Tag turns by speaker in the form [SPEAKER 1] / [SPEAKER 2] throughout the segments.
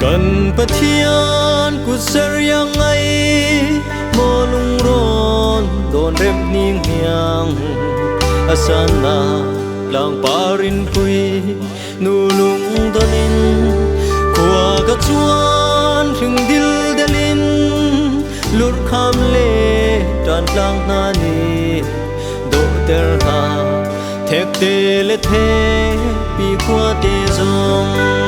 [SPEAKER 1] Cần bất thiên của ser yang ai mô lung ron đồn rem nieng hiang asana lang parin pui nu lung donin qua ka chuan thing dil delin lur kham le tan lang na ni do ter ha thek te le the pi qua te zong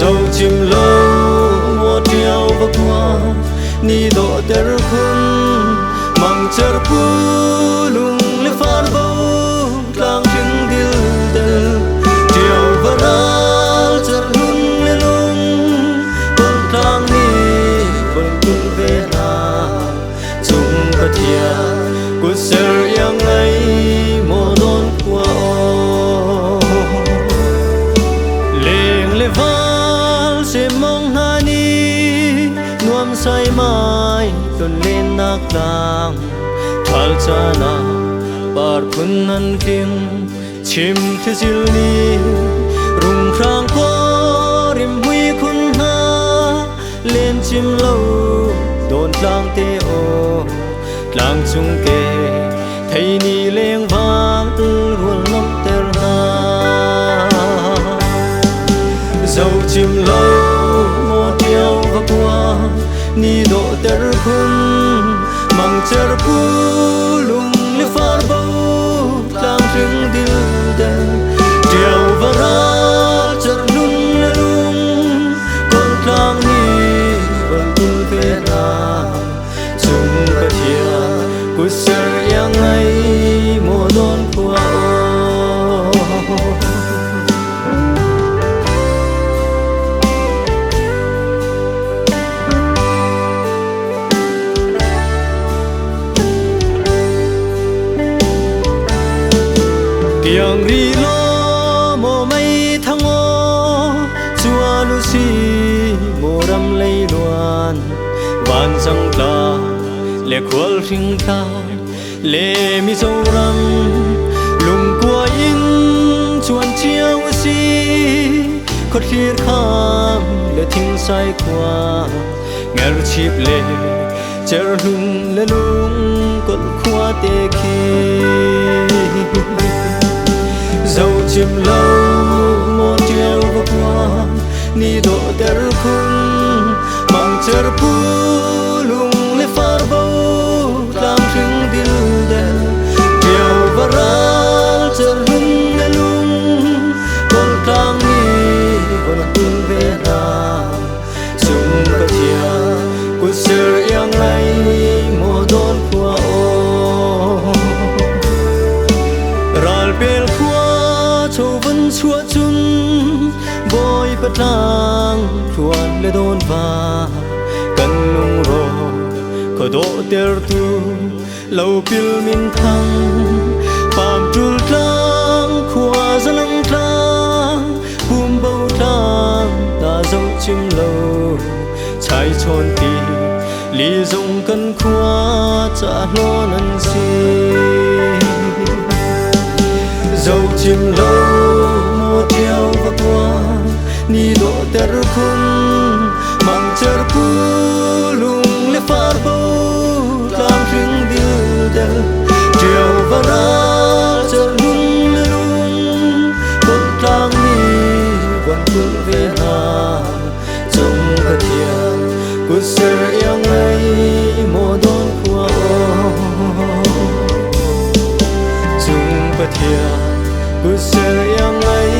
[SPEAKER 1] dâu chim lâu một điều và qua ni độ ter khun mang chở pu lung le phar bao lang chừng dil del điều và ra chở lung le lung con lang ni con tung về na chung bất hiya của ser yang ai mô đôn qua leng le se mong hani nuam sai mai ton len nak lang thal chana par phun nan kim chim the zil ni rung rang ko rim hui khun ha len chim lo don lang te o lang chung ke thei ni leng wang rual nom ter na dâu chim lâu một điều và qua ni độ ter khun mang chở pu lung le phar bao lang rừng dil del điều và ra chở lung le lung con lang ni vẫn tung về na chung bất hiya của ser yang ai mô đôn qua yang ri lo mo mai thang o chua lu si mo ram lei luan van sang ta le khol ring ta le mi zo ram lung qua in chuan chiao si khot khir kham le thing sai qua ngar chip le cher lung le lung kol khwa te khi dâu chim lâu một điều và qua ni độ ter khun mang chở pu lung le phar bao lang rừng dil del điều và ra chở lung le lung con lang ni con tung về na chung bất hiya của ser yang ai mô đôn qua ral bel châu vẫn chúa chun boy bất lang chuan le don va kan lung ro ko do ter tu lâu pil min thang pam tul tlang khua zanang tlang bum bau tlang ta dâu chim lâu chai chon ti li zong kan khua cha lo nan si dâu chim lâu một điều và qua ni độ ter khun mang chở pu lung le phar bao lang rừng dil del điều và ra chở lung le lung con lang ni vẫn tung về na trong bất hiya của ser yang ai mô đôn qua chung bất hiya của ser yang ai